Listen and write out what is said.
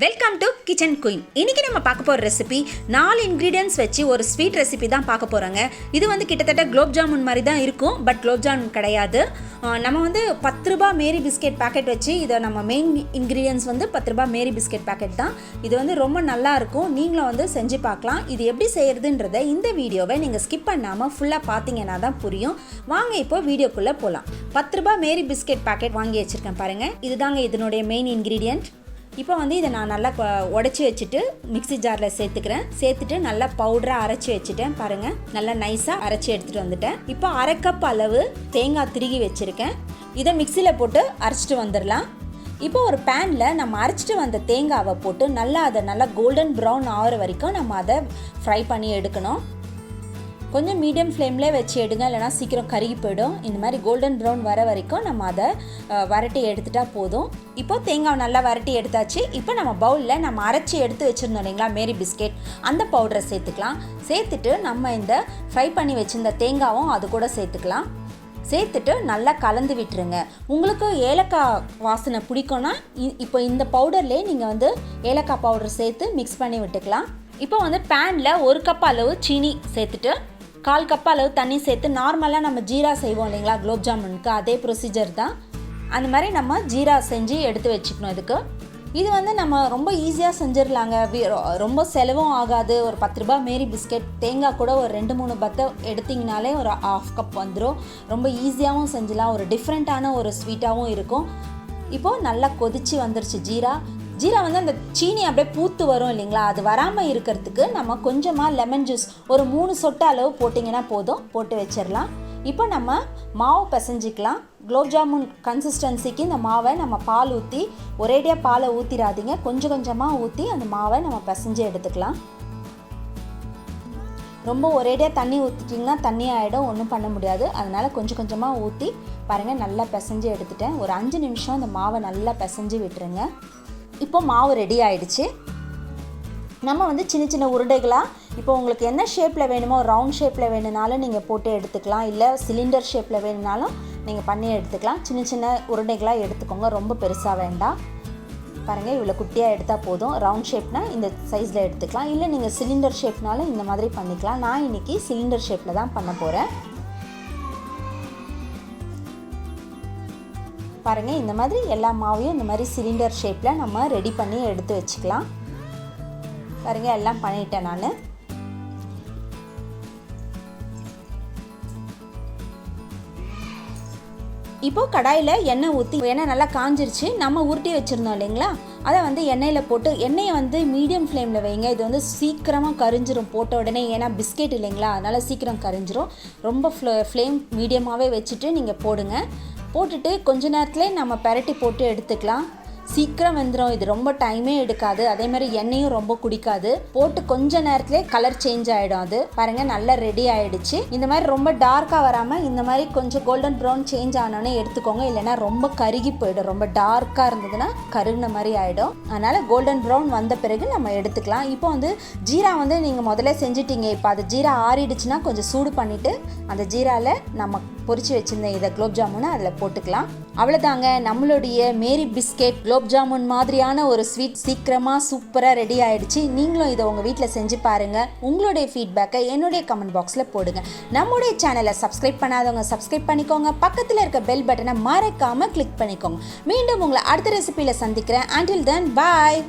Welcome to kitchen queen. இன்றைக்கி நம்ம பார்க்க போகிற ரெசிபி 4 இன்க்ரீடியன்ஸ் வச்சு ஒரு ஸ்வீட் ரெசிபி தான் பார்க்க போகிறோங்க. இது வந்து கிட்டத்தட்ட குலோப் ஜாமுன் மாதிரி தான் இருக்கும், பட் குலோப் ஜாமுன் கிடையாது. நம்ம வந்து 10 ரூபா மேரி பிஸ்கெட் பேக்கெட் வச்சு இதை நம்ம மெயின் இன்க்ரீடியன்ஸ் வந்து 10 ரூபா மேரி பிஸ்கெட் பேக்கெட் தான். இது வந்து ரொம்ப நல்லா இருக்கும், நீங்களும் வந்து செஞ்சு பார்க்கலாம். இது எப்படி செய்கிறதுன்றதை இந்த வீடியோவை நீங்கள் ஸ்கிப் பண்ணாமல் ஃபுல்லாக பார்த்தீங்கன்னா தான் புரியும். வாங்க இப்போ வீடியோக்குள்ளே போகலாம். 10 ரூபா மேரி பிஸ்கெட் பேக்கெட் வாங்கி வச்சுருக்கேன் பாருங்கள். இதுதாங்க இதனுடைய மெயின் இன்க்ரீடியன்ட். இப்போ வந்து இதை நான் நல்லா உடச்சி வச்சுட்டு மிக்ஸி ஜாரில் சேர்த்துட்டு நல்லா பவுடராக அரைச்சி வச்சுட்டேன் பாருங்கள். நல்லா நைஸாக அரைச்சி எடுத்துகிட்டு வந்துட்டேன். இப்போ 1/2 கப் அளவு தேங்காய் திருகி வச்சுருக்கேன். இதை மிக்சியில் போட்டு அரைச்சிட்டு வந்துடலாம். இப்போ ஒரு பேனில் நம்ம அரைச்சிட்டு வந்த தேங்காவை போட்டு அதை நல்லா கோல்டன் ப்ரௌன் ஆகிற வரைக்கும் நம்ம அதை ஃப்ரை பண்ணி எடுக்கணும். கொஞ்சம் மீடியம் ஃப்ளேம்லேயே வச்சு எடுங்க, இல்லைனா சீக்கிரம் கருகி போயிடும். இந்த மாதிரி கோல்டன் ப்ரௌன் வர வரைக்கும் நம்ம அதை வரட்டி எடுத்துட்டா போதும். இப்போ தேங்காய் நல்லா வரட்டி எடுத்தாச்சு. இப்போ நம்ம பவுலில் நம்ம அரைச்சி எடுத்து வச்சுருந்தோம் இல்லைங்களா மேரி பிஸ்கெட், அந்த பவுடரை சேர்த்துக்கலாம். சேர்த்துட்டு நம்ம இந்த ஃப்ரை பண்ணி வச்சுருந்த தேங்காயும் அது கூட சேர்த்துட்டு நல்லா கலந்து விட்டுருங்க. உங்களுக்கு ஏலக்காய் வாசனை பிடிக்கும்னா இப்போ இந்த பவுடர்லேயே நீங்கள் வந்து ஏலக்காய் பவுடர் சேர்த்து மிக்ஸ் பண்ணி விட்டுக்கலாம். இப்போ வந்து பேனில் 1 கப் அளவு சீனி சேர்த்துட்டு 1/4 கப் அளவு தண்ணி சேர்த்து நார்மலாக நம்ம ஜீரா செய்வோம் இல்லைங்களா குலோப் ஜாமுனுக்கு, அதே ப்ரொசீஜர் தான். அந்த மாதிரி நம்ம ஜீரா செஞ்சு எடுத்து வச்சுக்கணும். இது வந்து நம்ம ரொம்ப ஈஸியாக செஞ்சிடலாங்க. ரொம்ப செலவும் ஆகாது. ஒரு 10 ரூபா மேரி பிஸ்கெட் தேங்காய் கூட ஒரு 2-3 பத்தை எடுத்திங்கனாலே ஒரு 1/2 கப் வந்துடும். ரொம்ப ஈஸியாகவும் செஞ்சிடலாம், ஒரு டிஃப்ரெண்ட்டான ஒரு ஸ்வீட்டாகவும் இருக்கும். இப்போது நல்லா கொதித்து வந்துருச்சு ஜீரா வந்து அந்த சீனி அப்படியே பூத்து வரும் இல்லைங்களா, அது வராமல் இருக்கிறதுக்கு நம்ம கொஞ்சமாக லெமன் ஜூஸ் ஒரு 3 சொட்டு அளவு போட்டிங்கன்னா போதும், போட்டு வச்சிடலாம். இப்போ நம்ம மாவு பிசைஞ்சிக்கலாம். குலோப் ஜாமுன் கன்சிஸ்டன்சிக்கு இந்த மாவை நம்ம பால் ஊற்றி, ஒரேடியாக பாலை ஊற்றிடாதீங்க, கொஞ்சம் கொஞ்சமாக ஊற்றி அந்த மாவை நம்ம பிசைஞ்சு எடுத்துக்கலாம். ரொம்ப ஒரேடியாக தண்ணி ஊற்றிட்டிங்கன்னா தண்ணி ஆகிடும், ஒன்றும் பண்ண முடியாது. அதனால் கொஞ்சம் கொஞ்சமாக ஊற்றி பாருங்கள், நல்லா பிசைஞ்சு எடுத்துட்டேன். ஒரு 5 நிமிஷம் அந்த மாவை நல்லா பிசைஞ்சு விட்டுருங்க. இப்போ மாவு ரெடி ஆகிடுச்சு. நம்ம வந்து சின்ன சின்ன உருண்டைகளாக, இப்போ உங்களுக்கு என்ன ஷேப்பில் வேணுமோ, ரவுண்ட் ஷேப்பில் வேணுனாலும் நீங்கள் போட்டு எடுத்துக்கலாம், இல்லை சிலிண்டர் ஷேப்பில் வேணுனாலும் நீங்கள் பண்ணி எடுத்துக்கலாம். சின்ன சின்ன உருண்டைகளாக எடுத்துக்கோங்க, ரொம்ப பெருசாக வேண்டாம். பாருங்கள், இவ்வளோ குட்டியாக எடுத்தால் போதும். ரவுண்ட் ஷேப்னால் இந்த சைஸில் எடுத்துக்கலாம், இல்லை நீங்கள் சிலிண்டர் ஷேப்னாலும் இந்த மாதிரி பண்ணிக்கலாம். நான் இன்றைக்கி சிலிண்டர் ஷேப்பில் தான் பண்ண போகிறேன். பாருங்கள், இந்த மாதிரி எல்லா மாவையும் இந்த மாதிரி சிலிண்டர் ஷேப்பில் நம்ம ரெடி பண்ணி எடுத்து வச்சுக்கலாம். பாருங்கள், எல்லாம் பண்ணிட்டேன் நான். இப்போது கடாயில் எண்ணெய் ஊற்றி, எண்ணெய் நல்லா காஞ்சிருச்சு. நம்ம உருட்டி வச்சுருந்தோம் இல்லைங்களா, அதை வந்து எண்ணெயில் போட்டு, எண்ணெயை வந்து மீடியம் ஃப்ளேமில் வைங்க. இது வந்து சீக்கிரமாக கரிஞ்சிரும் போட்ட உடனே, ஏன்னா பிஸ்கெட் இல்லைங்களா, அதனால் சீக்கிரம் கரிஞ்சிரும். ரொம்ப ஃப்ளேம் மீடியமாகவே வச்சுட்டு நீங்கள் போடுங்க. போட்டுட்டு கொஞ்ச நேரத்துலேயே நம்ம பெரட்டி போட்டு எடுத்துக்கலாம். சீக்கிரம் வெந்துடும், இது ரொம்ப டைமே எடுக்காது. அதே மாதிரி எண்ணெயும் ரொம்ப குடிக்காது. போட்டு கொஞ்ச நேரத்துலேயே கலர் சேஞ்ச் ஆகிடும். அது பாருங்கள், நல்லா ரெடி ஆகிடுச்சு. இந்த மாதிரி ரொம்ப டார்க்காக வராமல் இந்த மாதிரி கொஞ்சம் கோல்டன் ப்ரௌன் சேஞ்ச் ஆனோடனே எடுத்துக்கோங்க, இல்லைனா ரொம்ப கருகி போயிடும். ரொம்ப டார்க்காக இருந்ததுன்னா கருகின மாதிரி ஆகிடும். அதனால் கோல்டன் ப்ரௌன் வந்த பிறகு நம்ம எடுத்துக்கலாம். இப்போ வந்து ஜீரா வந்து நீங்கள் முதல்ல செஞ்சிட்டீங்க. இப்போ அது ஜீரா ஆறிடுச்சுன்னா கொஞ்சம் சூடு பண்ணிவிட்டு அந்த ஜீராவில் நம்ம பொரிச்சு வச்சுருந்த இதை குலோப் ஜாமுனை அதில் போட்டுக்கலாம். அவ்வளோதாங்க, நம்மளுடைய மேரி பிஸ்கெட் குலோப் ஜாமுன் மாதிரியான ஒரு ஸ்வீட் சீக்கிரமாக சூப்பராக ரெடி ஆகிடுச்சு. நீங்களும் இதை உங்கள் வீட்டில் செஞ்சு பாருங்கள். உங்களுடைய ஃபீட்பேக்கை என்னுடைய கமெண்ட் பாக்ஸில் போடுங்க. நம்முடைய சேனலை சப்ஸ்கிரைப் பண்ணாதவங்க சப்ஸ்கிரைப் பண்ணிக்கோங்க. பக்கத்தில் இருக்க பெல் பட்டனை மறக்காமல் கிளிக் பண்ணிக்கோங்க. மீண்டும் உங்களை அடுத்த ரெசிபியில் சந்திக்கிறேன். Until then, bye.